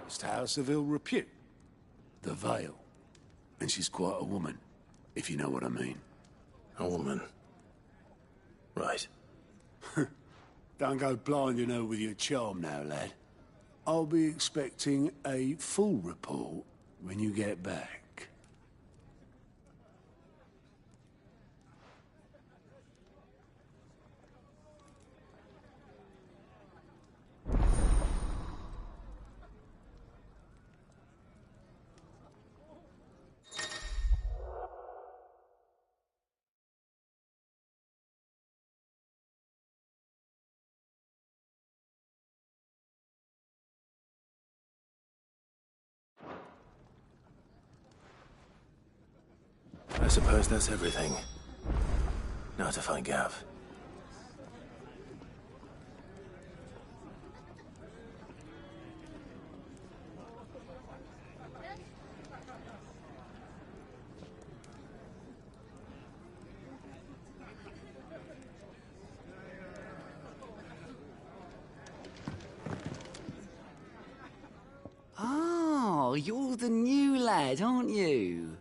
It's a house of ill repute. The Vale. And she's quite a woman, if you know what I mean. A woman. Right. Don't go blinding her with your charm now, lad. I'll be expecting a full report when you get back. I suppose that's everything. Now to find Gav. Oh, you're the new lad, aren't you?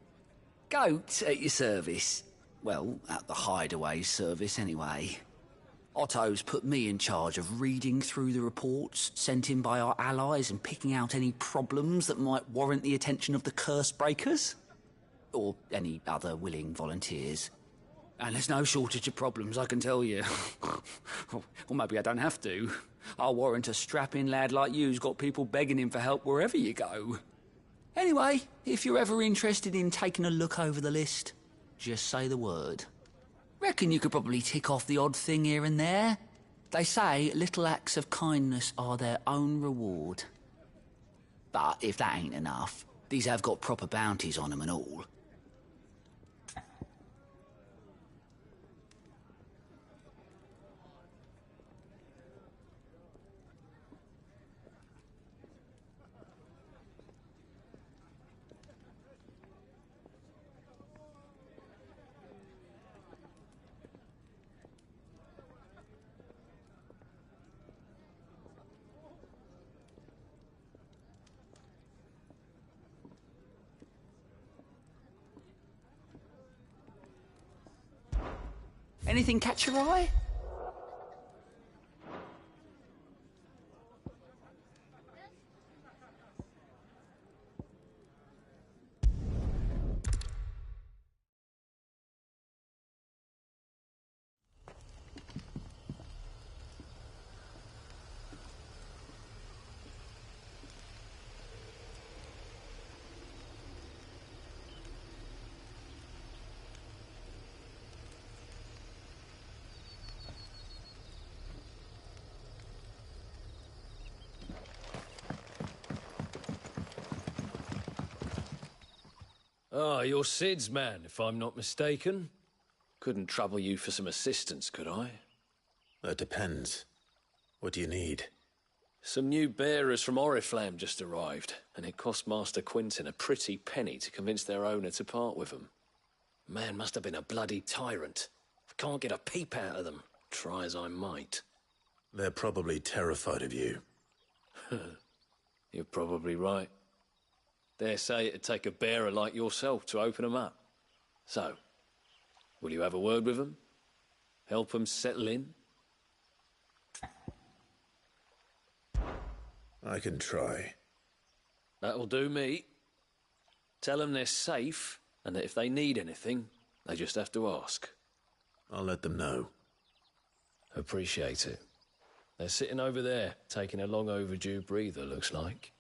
Goat at your service. Well, at the Hideaway service, anyway. Otto's put me in charge of reading through the reports sent in by our allies and picking out any problems that might warrant the attention of the curse breakers. Or any other willing volunteers. And there's no shortage of problems, I can tell you. Or maybe I don't have to. I'll warrant a strapping lad like you's got people begging him for help wherever you go. Anyway, if you're ever interested in taking a look over the list, just say the word. Reckon you could probably tick off the odd thing here and there. They say little acts of kindness are their own reward. But if that ain't enough, these have got proper bounties on them and all. Anything catch your eye? Ah, you're Sid's man, if I'm not mistaken. Couldn't trouble you for some assistance, could I? That depends. What do you need? Some new bearers from Oriflamme just arrived, and it cost Master Quinton a pretty penny to convince their owner to part with them. Man must have been a bloody tyrant. I can't get a peep out of them, try as I might. They're probably terrified of you. You're probably right. Dare say it'd take a bearer like yourself to open them up. So, will you have a word with them? Help them settle in? I can try. That'll do me. Tell them they're safe, and that if they need anything, they just have to ask. I'll let them know. Appreciate it. They're sitting over there, taking a long overdue breather, looks like.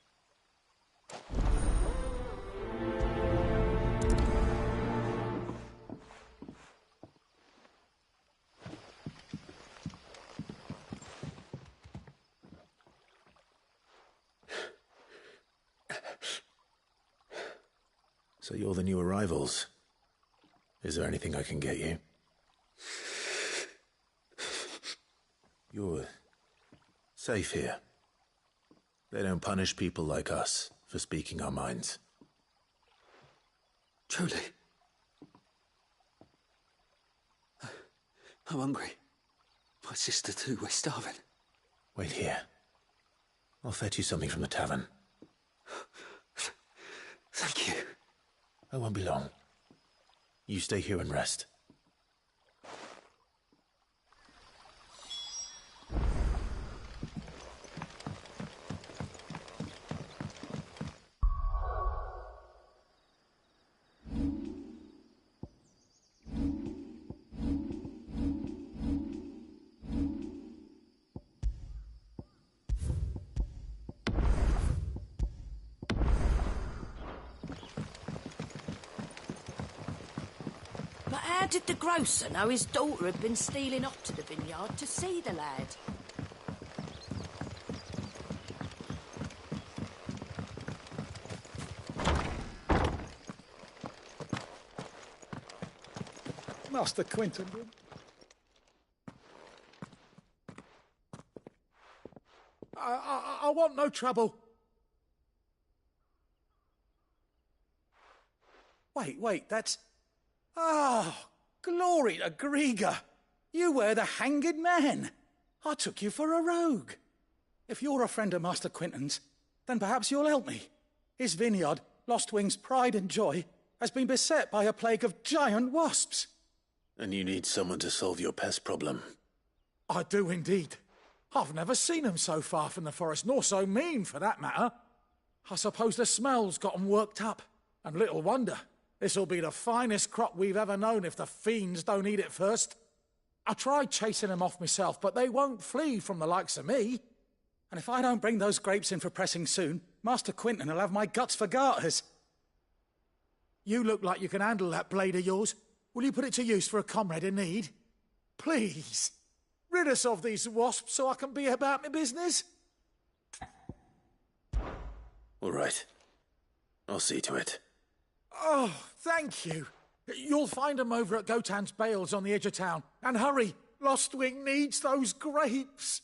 So you're the new arrivals. Is there anything I can get you? You're safe here. They don't punish people like us for speaking our minds. Truly. I'm hungry. My sister too, we're starving. Wait here. I'll fetch you something from the tavern. Thank you. I won't be long. You stay here and rest. But how did the grocer know his daughter had been stealing off to the vineyard to see the lad? Master Quinton. I want no trouble. Wait, that's... Oh, glory to Grieger. You were the hanged man. I took you for a rogue. If you're a friend of Master Quinton's, then perhaps you'll help me. His vineyard, Lostwing's pride and joy, has been beset by a plague of giant wasps. And you need someone to solve your pest problem. I do indeed. I've never seen 'em so far from the forest, nor so mean, for that matter. I suppose the smell's got 'em worked up. And little wonder. This'll be the finest crop we've ever known if the fiends don't eat it first. I tried chasing 'em off myself, but they won't flee from the likes of me. And if I don't bring those grapes in for pressing soon, Master Quinton will have my guts for garters. You look like you can handle that blade of yours. Will you put it to use for a comrade in need? Please, rid us of these wasps so I can be about my business. All right. I'll see to it. Oh, thank you. You'll find 'em over at Gotan's Bales on the edge of town. And hurry, Lostwing needs those grapes.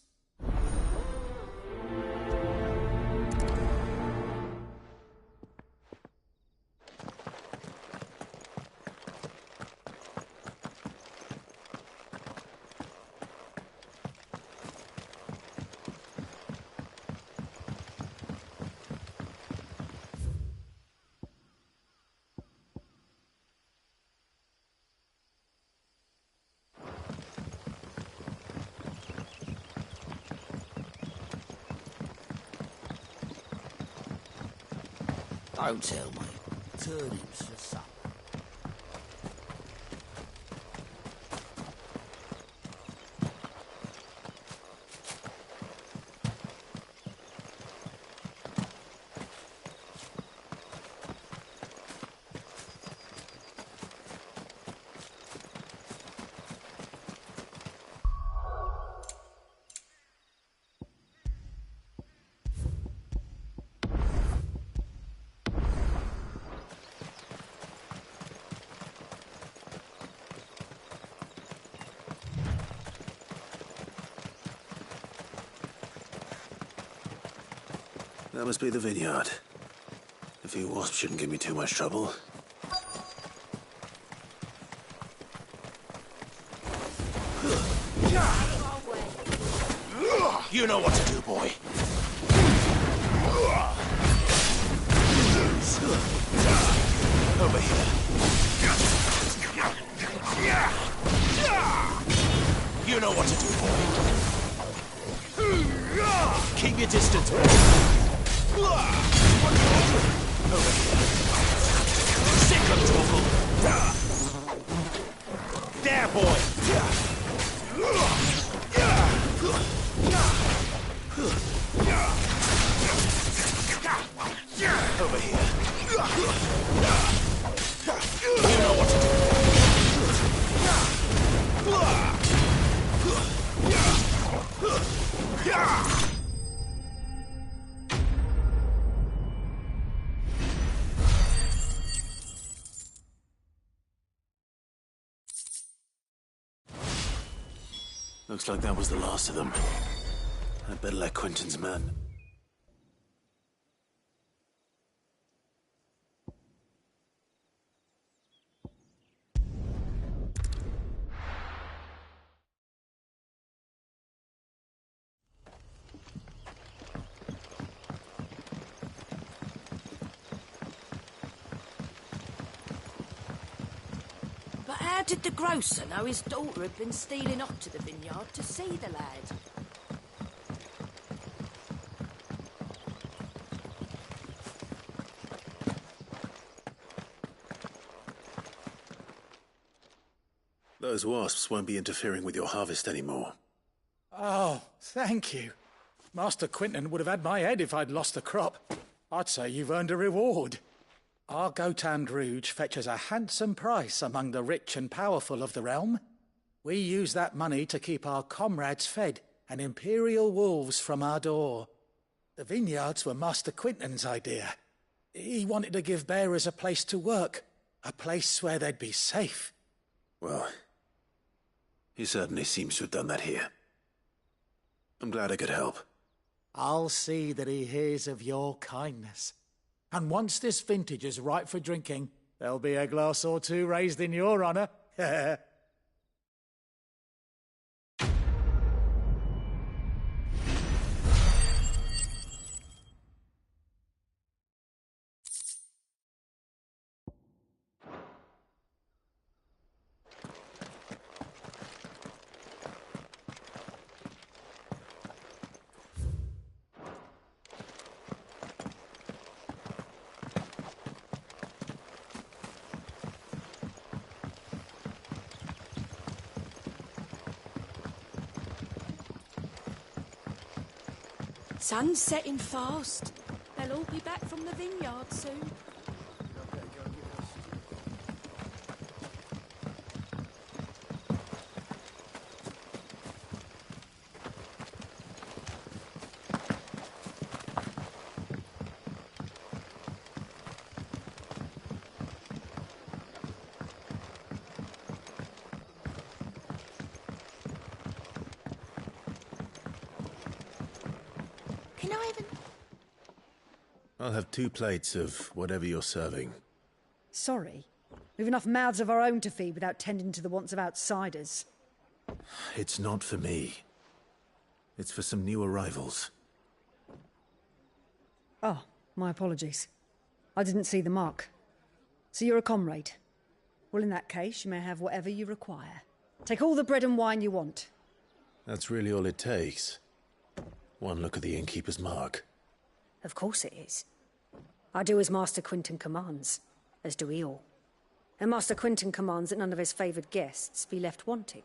Don't tell me. Turnips for supper. That must be the vineyard. A few wasps shouldn't give me too much trouble. You know what to do, boy. Over here. You know what to do, boy. Keep your distance. Over here. Sick of trouble. There, boy. Over here. You know what to do. Looks like that was the last of them. I'd better let Quinton's men. But how did the grocer know his daughter had been stealing off to the vineyard to see the lad? Those wasps won't be interfering with your harvest anymore. Oh, thank you. Master Quinton would have had my head if I'd lost the crop. I'd say you've earned a reward. Our Gotand Rouge fetches a handsome price among the rich and powerful of the realm. We use that money to keep our comrades fed and imperial wolves from our door. The vineyards were Master Quinton's idea. He wanted to give bearers a place to work, a place where they'd be safe. Well, he certainly seems to have done that here. I'm glad I could help. I'll see that he hears of your kindness. And once this vintage is ripe for drinking, there'll be a glass or two raised in your honour. Sun's setting fast. They'll all be back from the vineyard soon. Can I even... I'll have 2 plates of whatever you're serving. Sorry. We've enough mouths of our own to feed without tending to the wants of outsiders. It's not for me. It's for some new arrivals. Oh, my apologies. I didn't see the mark. So you're a comrade? Well, in that case, you may have whatever you require. Take all the bread and wine you want. That's really all it takes. One look at the innkeeper's mark. Of course it is. I do as Master Quinton commands, as do we all. And Master Quinton commands that none of his favoured guests be left wanting.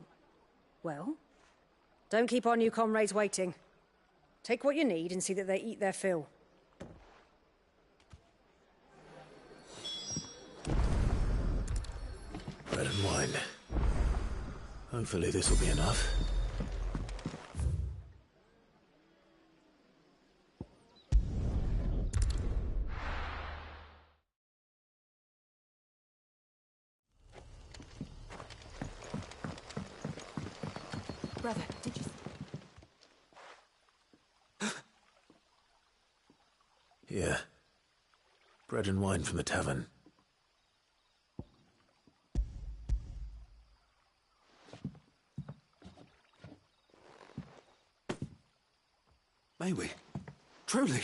Well, don't keep our new comrades waiting. Take what you need and see that they eat their fill. Bread and wine. Hopefully this will be enough. Brother, did you... Here. Bread and wine from the tavern. May we? Truly?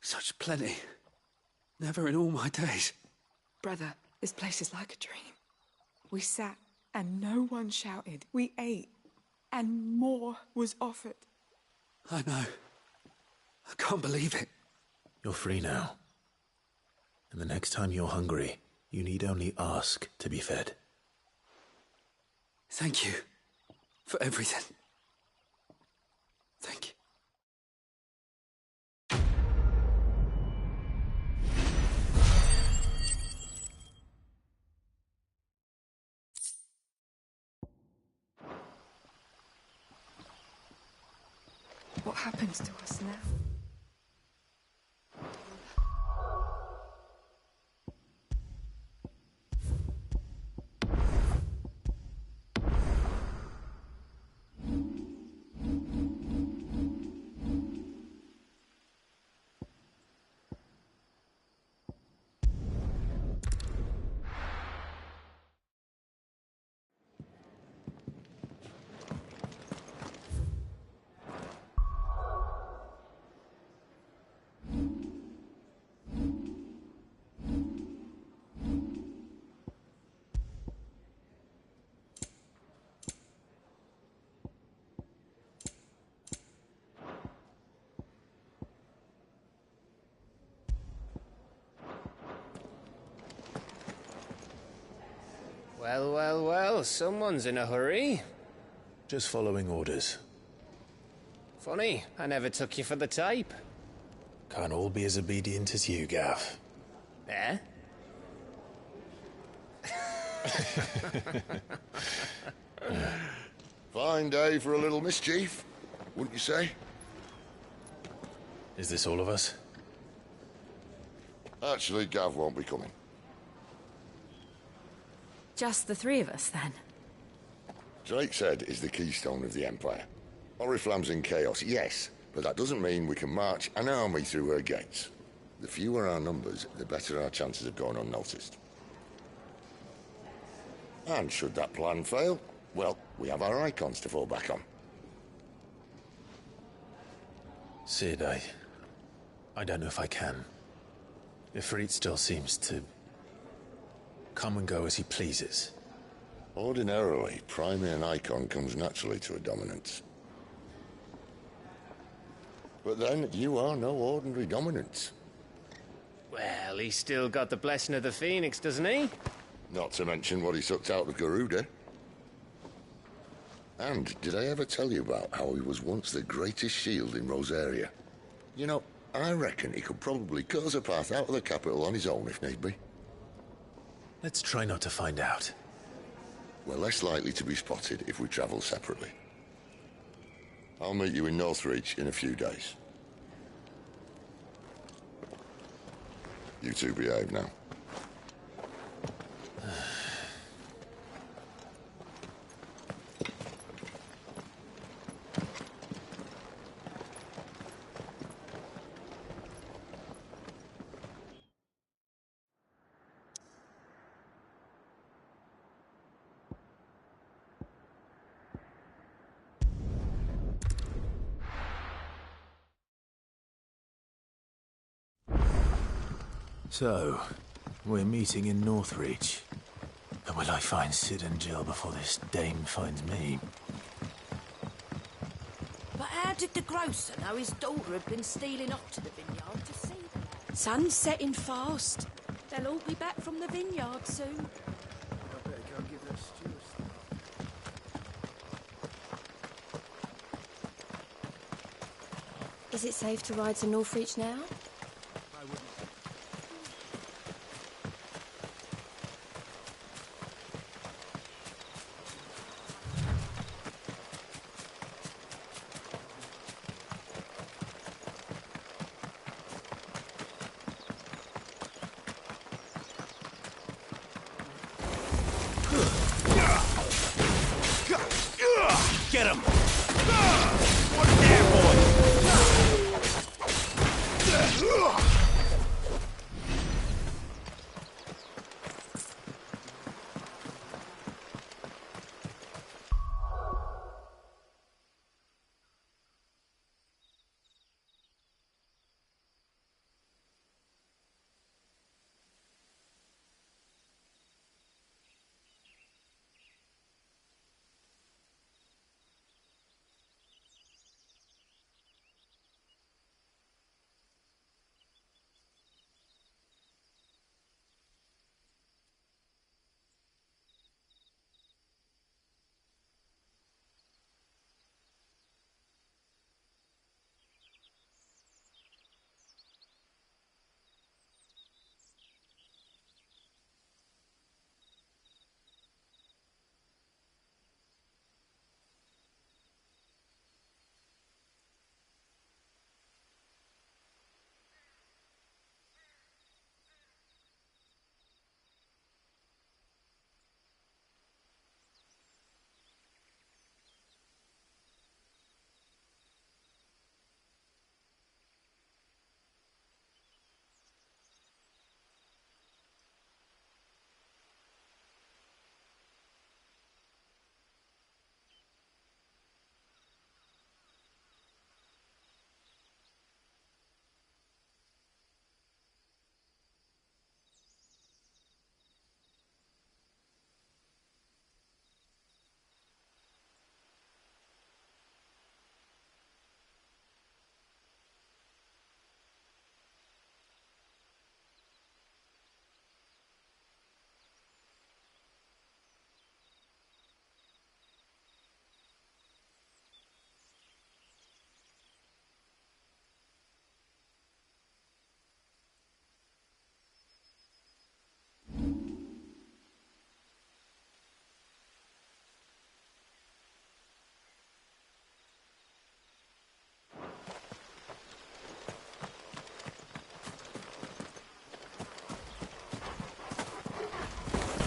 Such plenty. Never in all my days. Brother, this place is like a dream. We sat and no one shouted. We ate and more was offered. I know. I can't believe it. You're free now. And the next time you're hungry, you need only ask to be fed. Thank you for everything. Thank you. What happens to us now? Well, well, well, someone's in a hurry. Just following orders. Funny, I never took you for the type. Can't all be as obedient as you, Gav. Eh? Fine day for a little mischief, wouldn't you say? Is this all of us? Actually, Gav won't be coming. Just the three of us, then? Drake's Head is the keystone of the Empire. Oriflamme's in chaos, yes, but that doesn't mean we can march an army through her gates. The fewer our numbers, the better our chances of going unnoticed. And should that plan fail, well, we have our icons to fall back on. Sid, I don't know if I can. Ifrit still seems to come and go as he pleases. Ordinarily, priming an icon comes naturally to a dominance. But then, you are no ordinary dominance. Well, he's still got the blessing of the Phoenix, doesn't he? Not to mention what he sucked out of Garuda. And did I ever tell you about how he was once the greatest shield in Rosaria? You know, I reckon he could probably cut us a path out of the capital on his own if need be. Let's try not to find out. We're less likely to be spotted if we travel separately. I'll meet you in Northreach in a few days. You two behave now. So, we're meeting in Northreach. And will I find Sid and Jill before this dame finds me? But how did the grocer know his daughter had been stealing off to the vineyard to see the lad? Sun's setting fast. They'll all be back from the vineyard soon. I better go give that stew a start. Is it safe to ride to Northreach now? I wouldn't. Get him! What there, boy?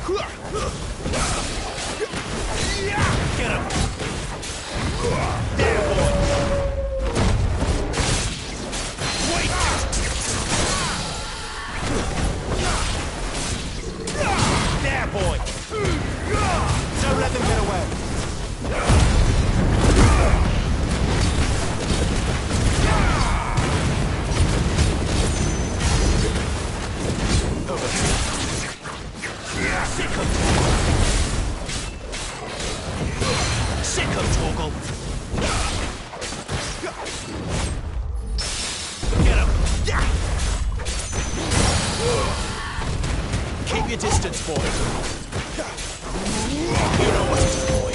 Get him! There, boy! Wait! There, boy! Don't let them get away! Over here. Sick him! Sick him, Torgal! Get him! Keep your distance, boy. You know what to do, boy.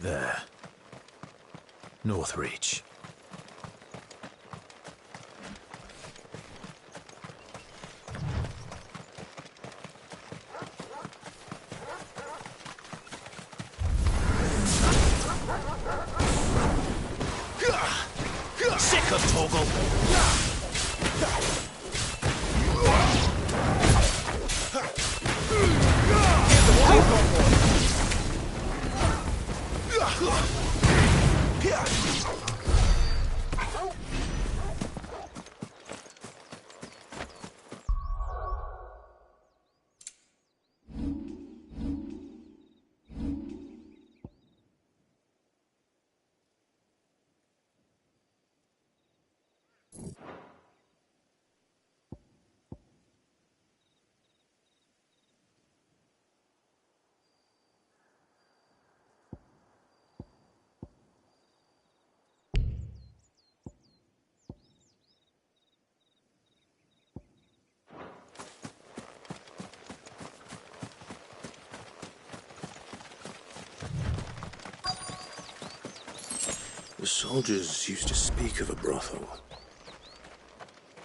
There. North Reach. Sick of Torgal! Get the one you've got, boy! The soldiers used to speak of a brothel,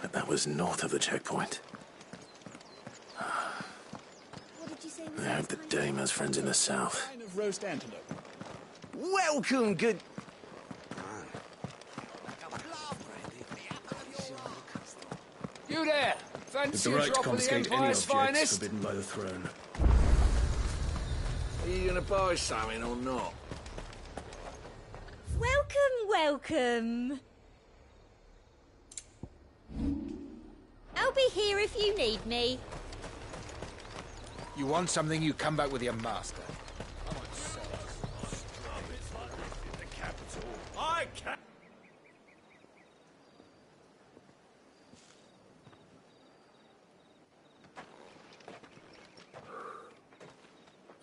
but that was north of the checkpoint. I hope the dame has friends in the south. Kind of roast antelope. Welcome, good... You there! Fancy With the a right to drop of the confiscate any Empire's objects finest? forbidden by the throne. Are you gonna buy something or not? Welcome, welcome. I'll be here if you need me. You want something, you come back with your master. I can.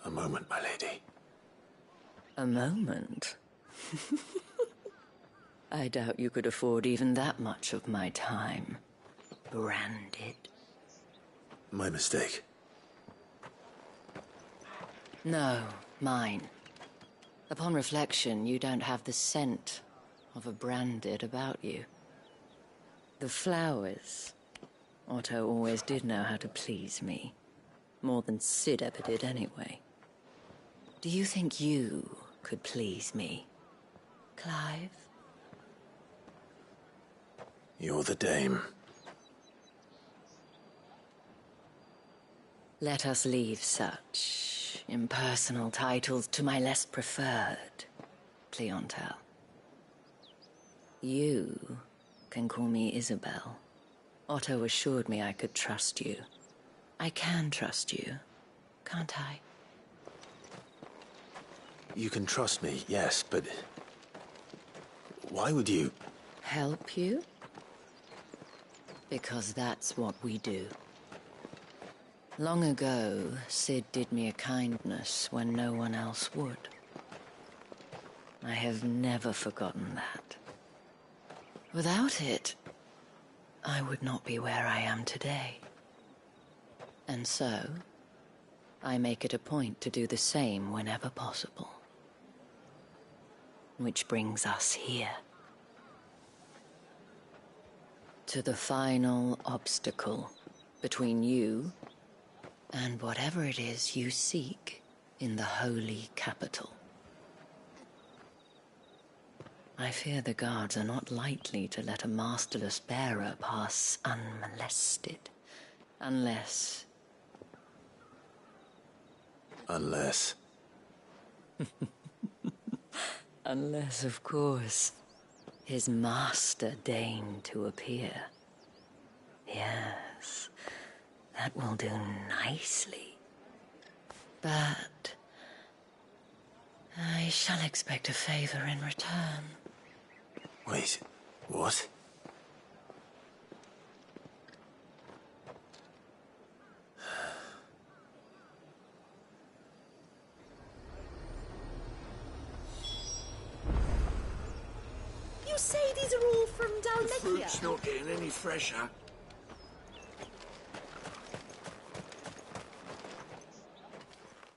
A moment, my lady. A moment? I doubt you could afford even that much of my time. Branded. My mistake. No, mine. Upon reflection, you don't have the scent of a branded about you. The flowers. Otto always did know how to please me. More than Sid ever did anyway. Do you think you could please me, Clive? You're the dame. Let us leave such impersonal titles to my less preferred clientele. You can call me Isabel. Otto assured me I could trust you. I can trust you, can't I? You can trust me, yes, but... why would you... Help you? Because that's what we do. Long ago, Sid did me a kindness when no one else would. I have never forgotten that. Without it, I would not be where I am today. And so, I make it a point to do the same whenever possible. Which brings us here. To the final obstacle between you and whatever it is you seek in the holy capital. I fear the guards are not likely to let a masterless bearer pass unmolested. Unless... Unless... Unless, of course, his master deigned to appear. Yes, that will do nicely. But... I shall expect a favor in return. Wait, what? You say these are all from The Dovecameron? fruit's not getting any fresher.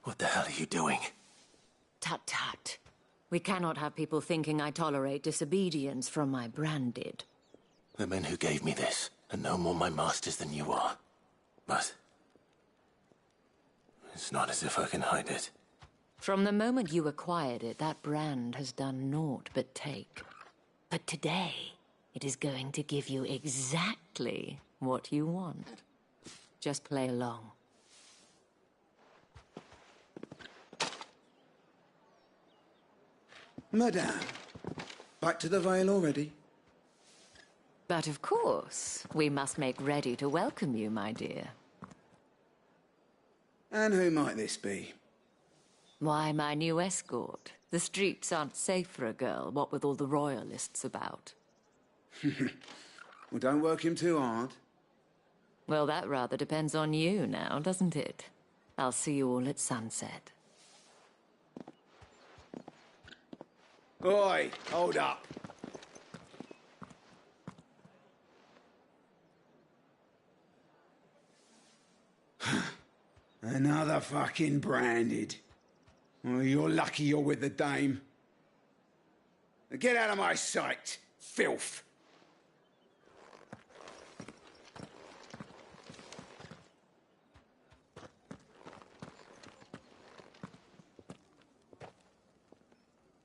What the hell are you doing? Tut-tut. We cannot have people thinking I tolerate disobedience from my branded. The men who gave me this are no more my masters than you are. But... it's not as if I can hide it. From the moment you acquired it, that brand has done naught but take. But today, it is going to give you exactly what you want. Just play along. Madame, back to the Vale already? But of course, we must make ready to welcome you, my dear. And who might this be? Why, my new escort. The streets aren't safe for a girl, what with all the royalists about. Well, don't work him too hard. Well, that rather depends on you now, doesn't it? I'll see you all at sunset. Oi, hold up. Another fucking branded. Well, you're lucky you're with the dame. Now get out of my sight, filth.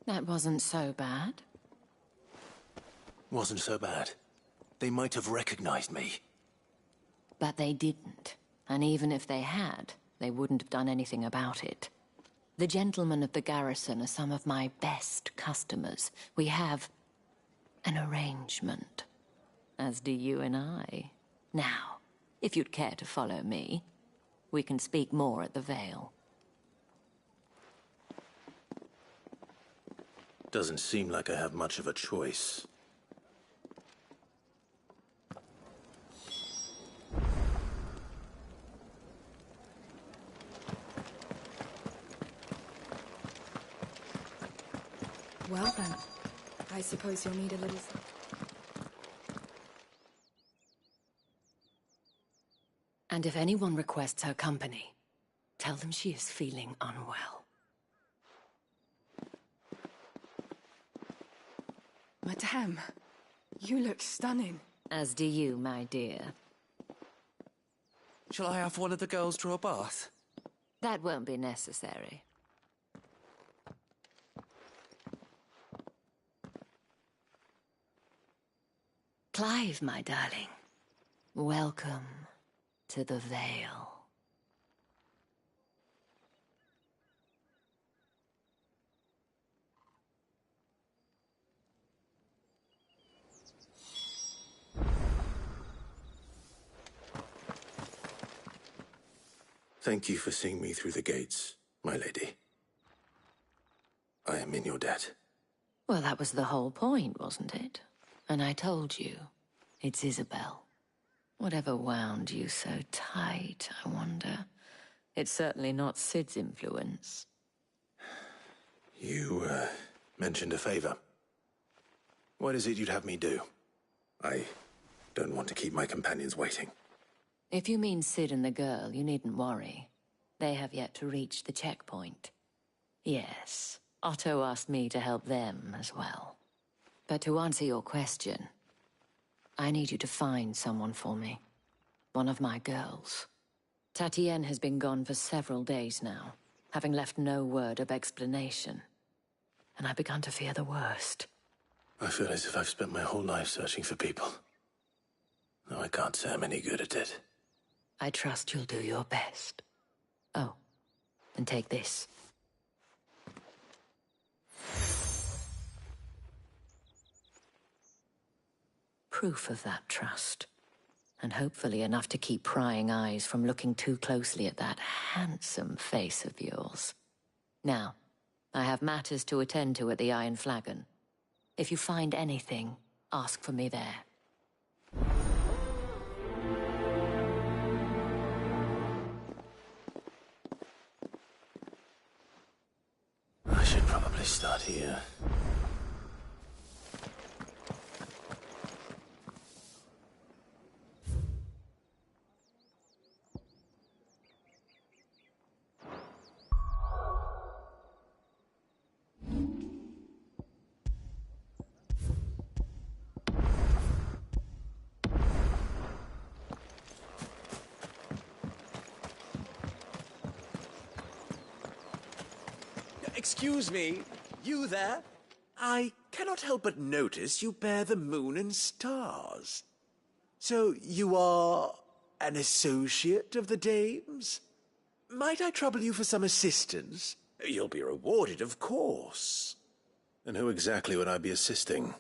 That wasn't so bad. Wasn't so bad. They might have recognized me. But they didn't. And even if they had, they wouldn't have done anything about it. The gentlemen of the garrison are some of my best customers. We have an arrangement, as do you and I. Now, if you'd care to follow me, we can speak more at the Vale. Doesn't seem like I have much of a choice. Well then, I suppose you'll need a little... And if anyone requests her company, tell them she is feeling unwell. Madame, you look stunning. As do you, my dear. Shall I have one of the girls draw a bath? That won't be necessary. Clive, my darling, welcome to the Vale. Thank you for seeing me through the gates, my lady. I am in your debt. Well, that was the whole point, wasn't it? And I told you, it's Isabel. Whatever wound you so tight, I wonder. It's certainly not Sid's influence. You, mentioned a favor. What is it you'd have me do? I don't want to keep my companions waiting. If you mean Sid and the girl, you needn't worry. They have yet to reach the checkpoint. Yes, Otto asked me to help them as well. But to answer your question, I need you to find someone for me. One of my girls. Tatienne has been gone for several days now, having left no word of explanation. And I've begun to fear the worst. I feel as if I've spent my whole life searching for people. Though I can't say I'm any good at it. I trust you'll do your best. Oh, and take this. Proof of that trust. And hopefully enough to keep prying eyes from looking too closely at that handsome face of yours. Now, I have matters to attend to at the Iron Flagon. If you find anything, ask for me there. I should probably start here. Excuse me, you there? I cannot help but notice you bear the moon and stars. So you are an associate of the dames? Might I trouble you for some assistance? You'll be rewarded, of course. And who exactly would I be assisting?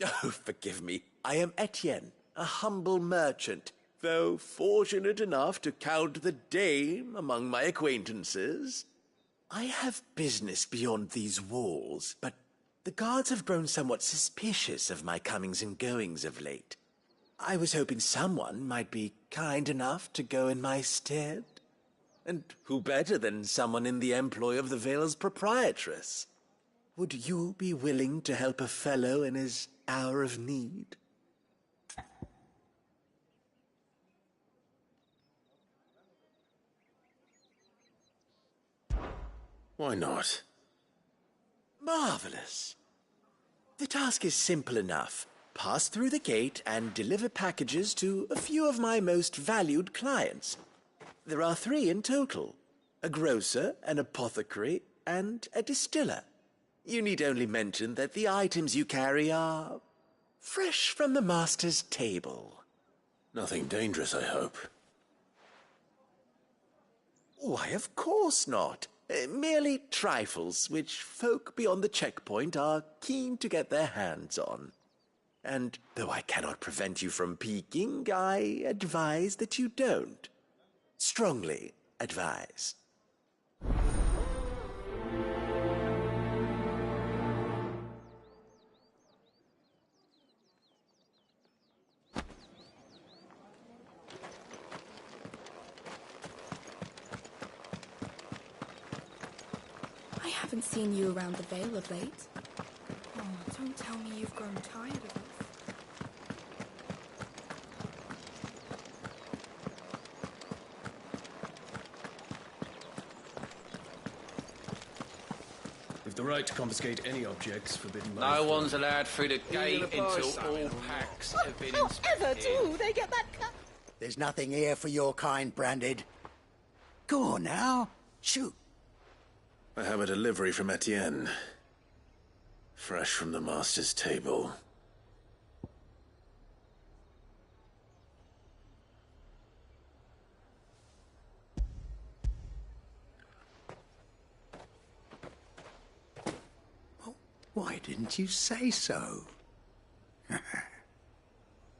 Oh, forgive me. I am Etienne, a humble merchant, though fortunate enough to count the dame among my acquaintances. I have business beyond these walls, but the guards have grown somewhat suspicious of my comings and goings of late. I was hoping someone might be kind enough to go in my stead. And who better than someone in the employ of the Vale's proprietress? Would you be willing to help a fellow in his hour of need? Why not? Marvelous. The task is simple enough. Pass through the gate and deliver packages to a few of my most valued clients. There are 3 in total. A grocer, an apothecary, and a distiller. You need only mention that the items you carry are fresh from the master's table. Nothing dangerous, I hope. Why, of course not. Merely trifles which folk beyond the checkpoint are keen to get their hands on. And though I cannot prevent you from peeking, I advise that you don't. Strongly advise. I haven't seen you around the Vale of late. Oh, don't tell me you've grown tired of us. We've the right to confiscate any objects forbidden by... No one's allowed through the gate until all packs have been inspected. Ever do they get that cut? There's nothing here for your kind, Branded. Go on now. Shoot. I have a delivery from Etienne. Fresh from the master's table. Why didn't you say so?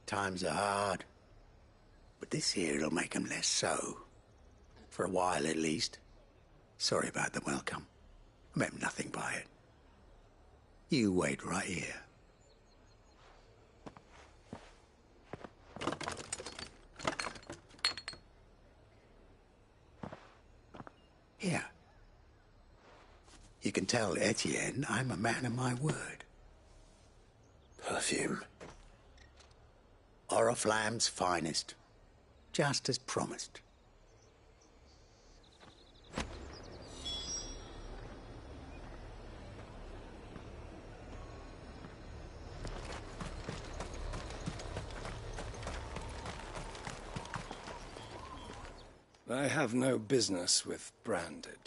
Times are hard. But this here'll make 'em less so. For a while, at least. Sorry about the welcome. I meant nothing by it. You wait right here. Here. You can tell Etienne I'm a man of my word. Perfume. Oriflamme's finest. Just as promised. I have no business with Branded.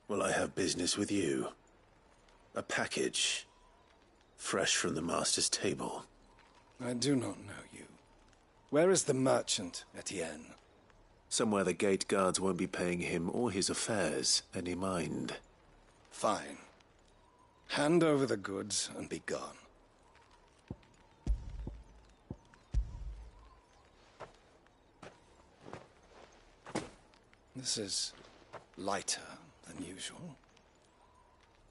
Well, I have business with you. A package. Fresh from the Master's table. I do not know you. Where is the merchant, Etienne? Somewhere the gate guards won't be paying him or his affairs any mind. Fine. Hand over the goods and be gone. This is lighter than usual.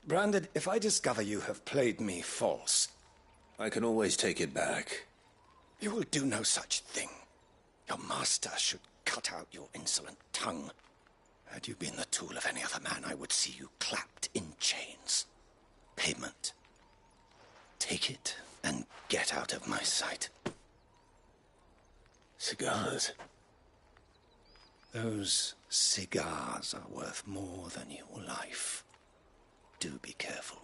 Branded, if I discover you have played me false... I can always take it back. You will do no such thing. Your master should cut out your insolent tongue. Had you been the tool of any other man, I would see you clapped in chains. Payment. Take it and get out of my sight. Cigars. Those cigars are worth more than your life. Do be careful.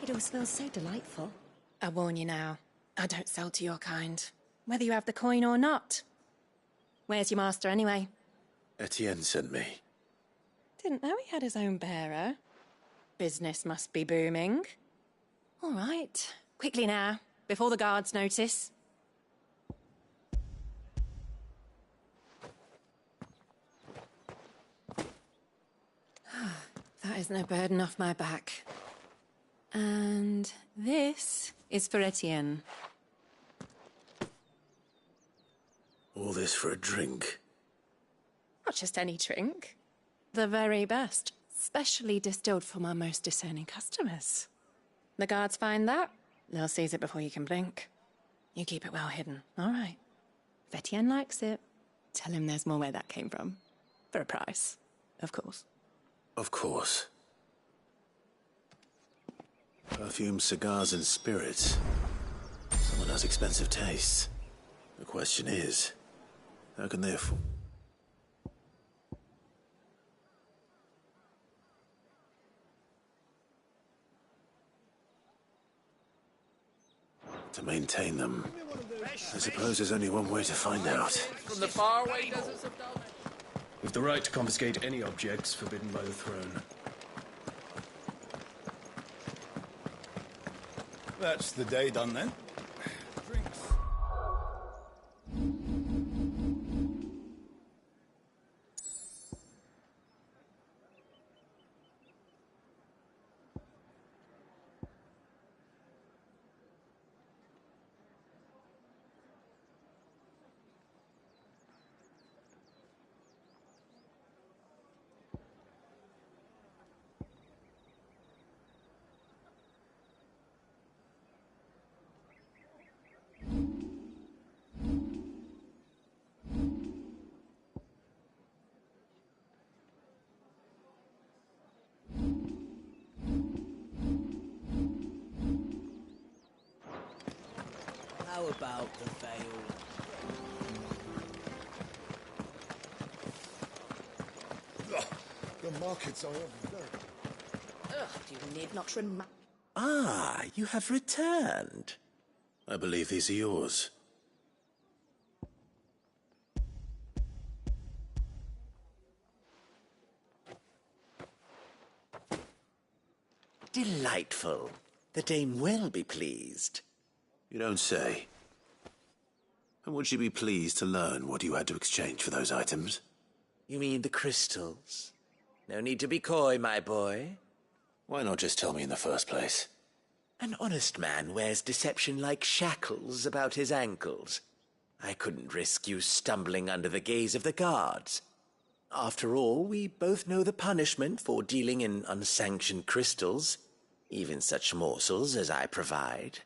It all smells so delightful. I warn you now, I don't sell to your kind, whether you have the coin or not. Where's your master, anyway? Etienne sent me. Didn't know he had his own bearer. Business must be booming. All right, quickly now, before the guards notice. That is no burden off my back. And this is for Etienne. All this for a drink? Not just any drink. The very best. Specially distilled for my most discerning customers. The guards find that, they'll seize it before you can blink. You keep it well hidden, all right? If Etienne likes it, tell him there's more where that came from. For a price, of course. Of course. Perfume, cigars, and spirits. Someone has expensive tastes. The question is, how can they afford... to maintain them? I suppose there's only one way to find out. From the faraway deserts of Dovecameron. We've the right to confiscate any objects forbidden by the throne. That's the day done then. Drinks. How about the veil? The markets are every day. Ugh, you need not remind... Ah, you have returned. I believe these are yours. Delightful. The dame will be pleased. You don't say. And would she be pleased to learn what you had to exchange for those items? You mean the crystals? No need to be coy, my boy. Why not just tell me in the first place? An honest man wears deception like shackles about his ankles. I couldn't risk you stumbling under the gaze of the guards. After all, we both know the punishment for dealing in unsanctioned crystals, even such morsels as I provide.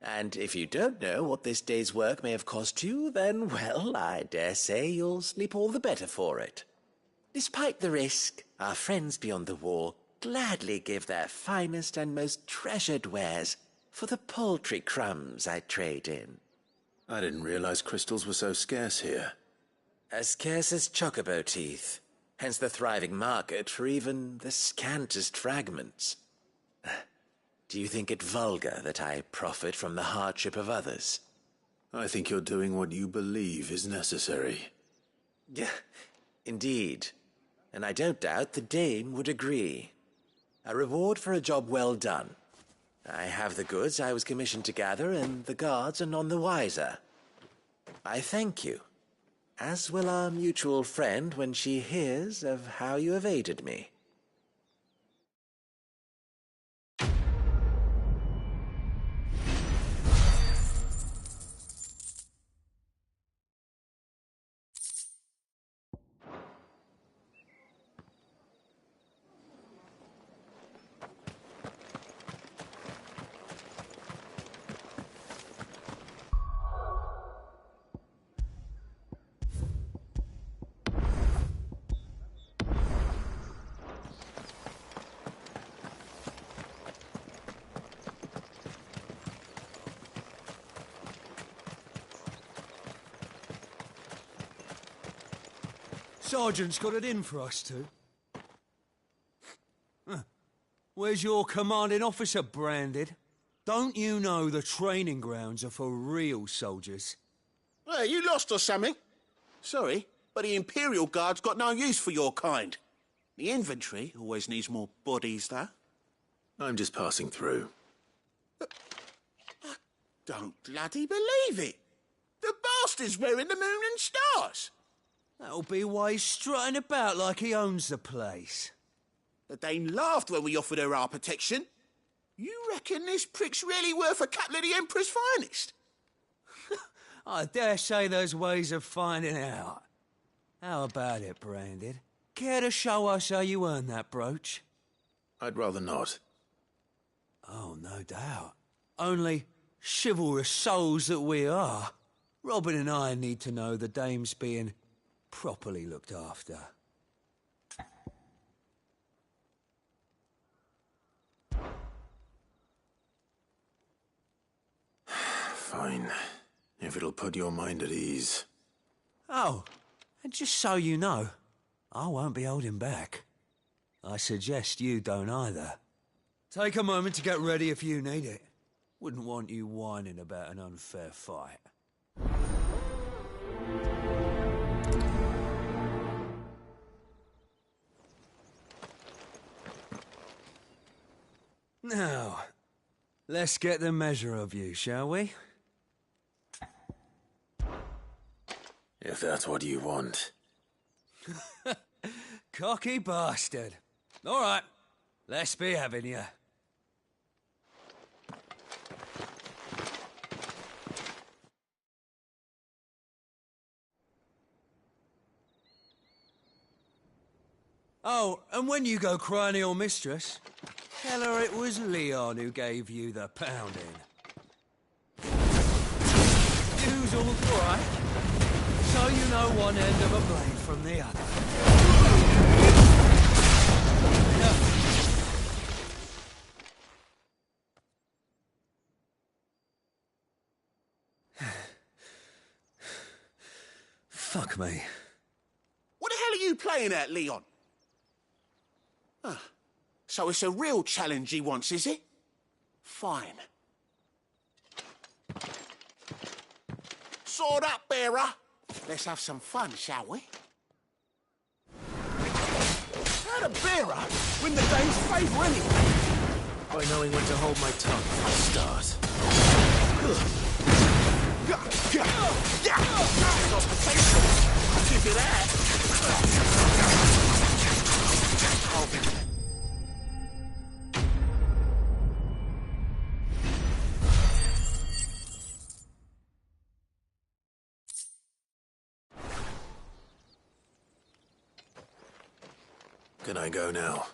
And if you don't know what this day's work may have cost you, then, well, I dare say you'll sleep all the better for it. Despite the risk, our friends beyond the wall gladly give their finest and most treasured wares for the paltry crumbs I trade in. I didn't realize crystals were so scarce here. As scarce as chocobo teeth, hence the thriving market for even the scantest fragments. Do you think it vulgar that I profit from the hardship of others? I think you're doing what you believe is necessary. Yeah, indeed. And I don't doubt the dame would agree. A reward for a job well done. I have the goods I was commissioned to gather, and the guards are none the wiser. I thank you, as will our mutual friend when she hears of how you have aided me. Sergeant's got it in for us two. Where's your commanding officer, Branded? Don't you know the training grounds are for real soldiers? Hey, you lost or something? Sorry, but the Imperial Guard's got no use for your kind. The infantry always needs more bodies, though. I'm just passing through. I don't bloody believe it. The bastard's wearing the moon and stars. That'll be why he's strutting about like he owns the place. The Dane laughed when we offered her our protection. You reckon this prick's really worth a couple of the Emperor's finest? I dare say there's ways of finding out. How about it, Branded? Care to show us how you earned that brooch? I'd rather not. Oh, no doubt. Only chivalrous souls that we are, Robin and I need to know the dame's being properly looked after. Fine. If it'll put your mind at ease. Oh, and just so you know, I won't be holding back. I suggest you don't either. Take a moment to get ready if you need it. Wouldn't want you whining about an unfair fight. Now, let's get the measure of you, shall we? If that's what you want. Cocky bastard. All right, let's be having you. Oh, and when you go crying to your mistress, tell her it was Leon who gave you the pounding. You's all right, so you know one end of a blade from the other. Fuck me. What the hell are you playing at, Leon? So it's a real challenge he wants, is it? Fine. Sword up, bearer. Let's have some fun, shall we? How the bearer win the Dane's favour anyway? By knowing when to hold my tongue from the start. Got potential. Give you that. Can I go now?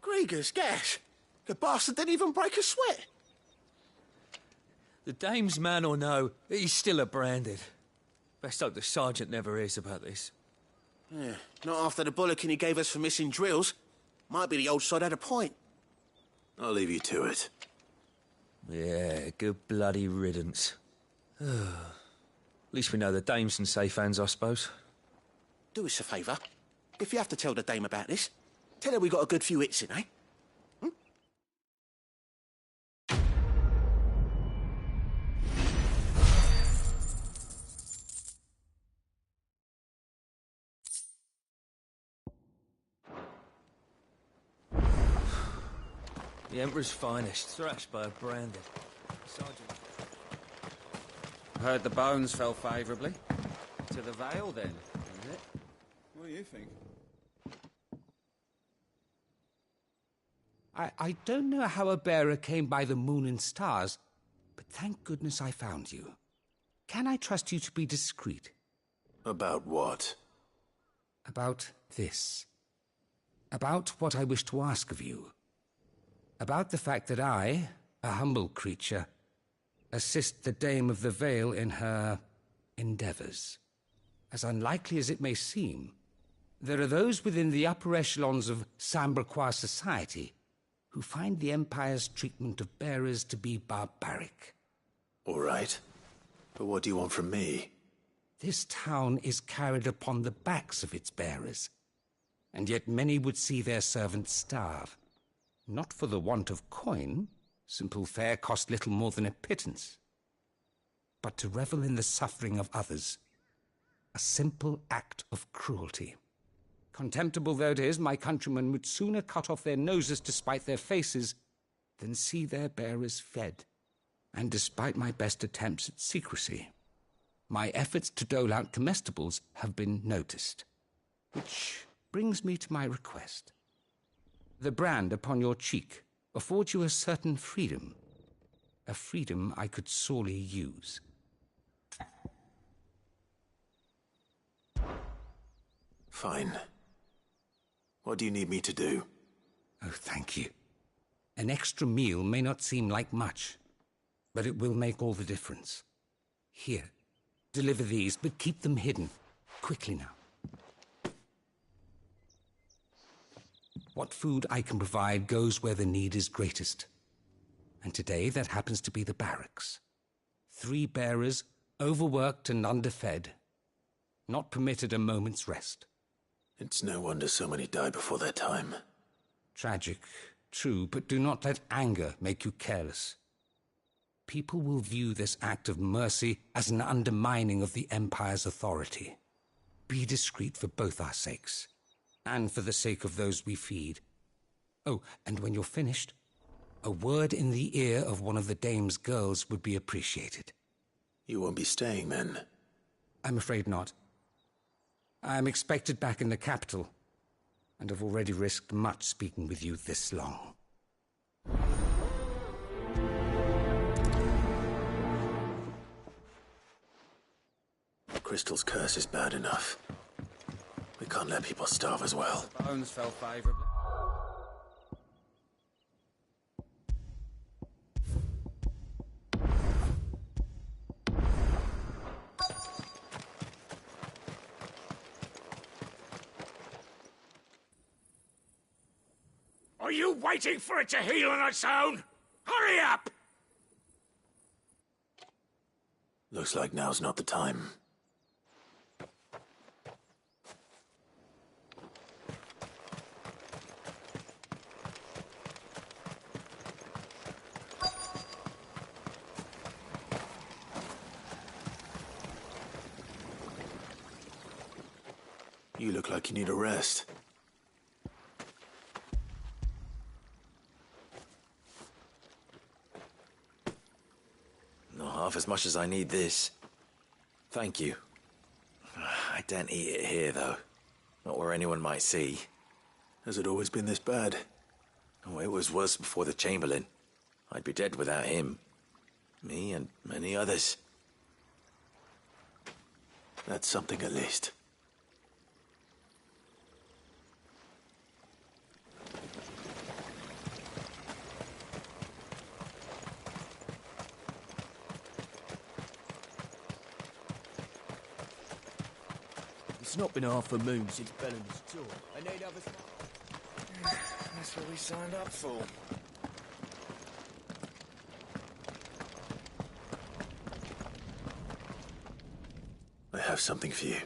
Grieger's gas. The bastard didn't even break a sweat. The dame's man or no, he's still a branded. Best hope the sergeant never hears about this. Yeah, not after the bullocking he gave us for missing drills. Might be the old sod had a point. I'll leave you to it. Yeah, good bloody riddance. At least we know the dame's in safe hands, I suppose. Do us a favour. If you have to tell the dame about this, tell her we got a good few hits in, eh? The Emperor's finest, thrashed by a branded. Sergeant. Heard the bones fell favourably. To the Vale, then, is it? What do you think? I don't know how a bearer came by the moon and stars, but thank goodness I found you. Can I trust you to be discreet? About what? About this. About what I wish to ask of you. About the fact that I, a humble creature, assist the Dame of the Vale in her endeavours. As unlikely as it may seem, there are those within the upper echelons of Samberquois society who find the Empire's treatment of bearers to be barbaric. All right. But what do you want from me? This town is carried upon the backs of its bearers, and yet many would see their servants starve. Not for the want of coin, simple fare cost little more than a pittance, but to revel in the suffering of others, a simple act of cruelty. Contemptible though it is, my countrymen would sooner cut off their noses to spite their faces than see their bearers fed. And despite my best attempts at secrecy, my efforts to dole out comestibles have been noticed. Which brings me to my request. The brand upon your cheek affords you a certain freedom, a freedom I could sorely use. Fine. What do you need me to do? Oh, thank you. An extra meal may not seem like much, but it will make all the difference. Here, deliver these, but keep them hidden. Quickly now. What food I can provide goes where the need is greatest. And today that happens to be the barracks. 3 bearers, overworked and underfed, not permitted a moment's rest. It's no wonder so many die before their time. Tragic, true, but do not let anger make you careless. People will view this act of mercy as an undermining of the Empire's authority. Be discreet for both our sakes, and for the sake of those we feed. Oh, and when you're finished, a word in the ear of one of the Dame's girls would be appreciated. You won't be staying, then? I'm afraid not. I'm expected back in the capital, and have already risked much speaking with you this long. Crystal's curse is bad enough. We can't let people starve as well. Bones fell favourably. Are you waiting for it to heal on its own? Hurry up! Looks like now's not the time. You look like you need a rest. Not half as much as I need this. Thank you. I don't eat it here, though. Not where anyone might see. Has it always been this bad? Oh, it was worse before the Chamberlain. I'd be dead without him. Me and many others. That's something at least. It's not been half a moon since Bellamy's tour. I need others. That's what we signed up for. I have something for you.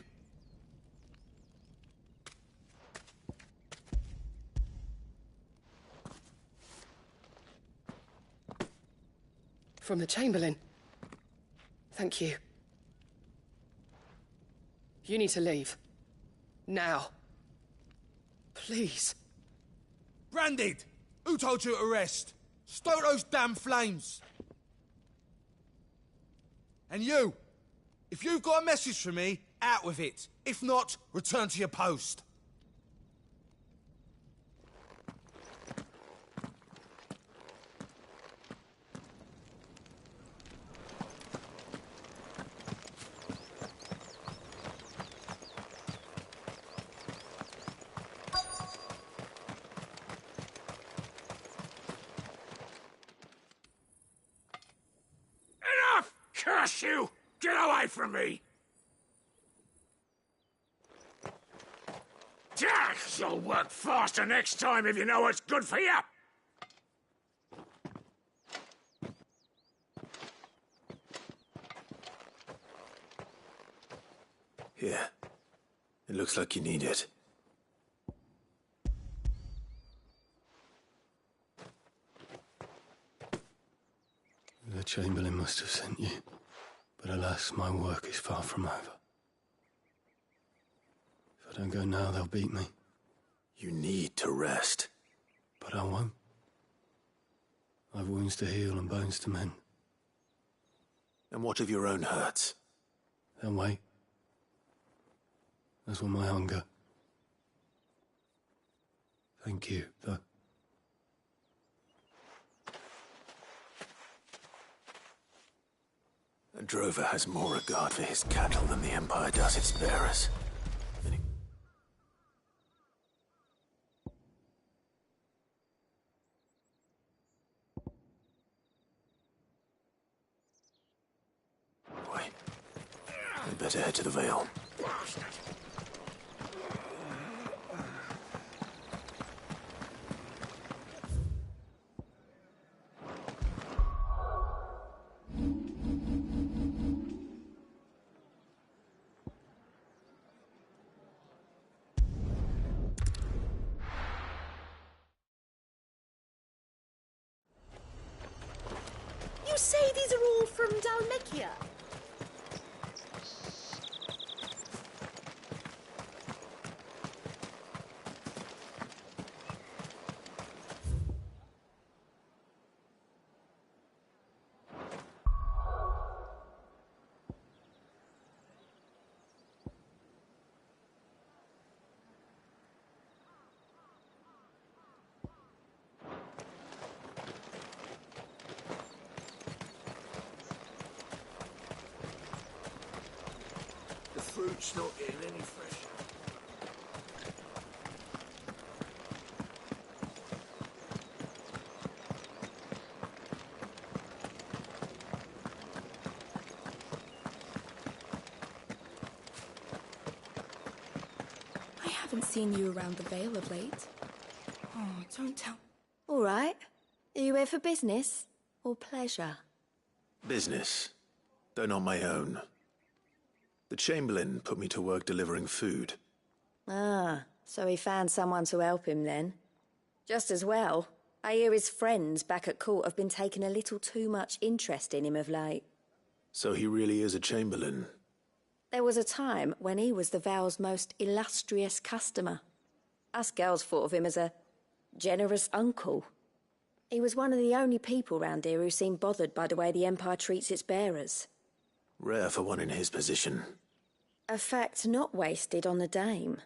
From the Chamberlain. Thank you. You need to leave. Now. Please. Branded! Who told you to arrest? Stoke those damn flames! And you! If you've got a message for me, out with it. If not, return to your post. Enough! Curse you! Get away from me! You'll work faster next time if you know what's good for you! Here. It looks like you need it. The Chamberlain must have sent you. But alas, my work is far from over. If I don't go now, they'll beat me. You need to rest. But I won't. I've wounds to heal and bones to mend. And what of your own hurts? They'll wait. As will my hunger. Thank you, though. A drover has more regard for his cattle than the Empire does its bearers. I'd better head to the Vale. You say these are all from Dalmekia? Fruit's not getting any fresher. I haven't seen you around the Vale of late. Oh, don't tell. All right. Are you here for business or pleasure? Business, though not my own. The Chamberlain put me to work delivering food. Ah, so he found someone to help him then. Just as well. I hear his friends back at court have been taking a little too much interest in him of late. So he really is a Chamberlain. There was a time when he was the Vale's most illustrious customer. Us girls thought of him as a generous uncle. He was one of the only people round here who seemed bothered by the way the Empire treats its bearers. Rare for one in his position. A fact not wasted on the dame.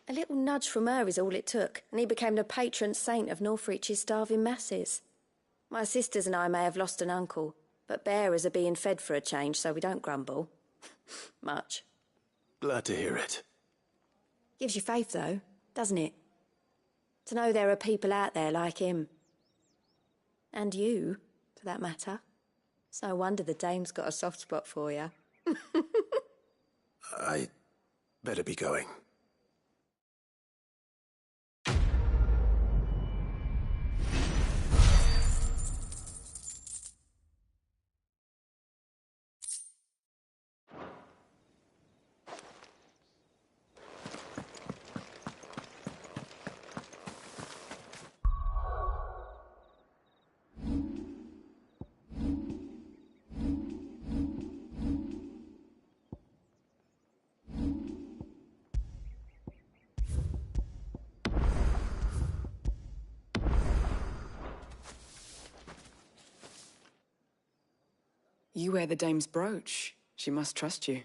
A little nudge from her is all it took, and he became the patron saint of Northreach's starving masses. My sisters and I may have lost an uncle, but bearers are being fed for a change, so we don't grumble. Much. Glad to hear it. Gives you faith, though, doesn't it? To know there are people out there like him. And you, for that matter. It's no wonder the dame's got a soft spot for you. I better be going. You wear the dame's brooch. She must trust you.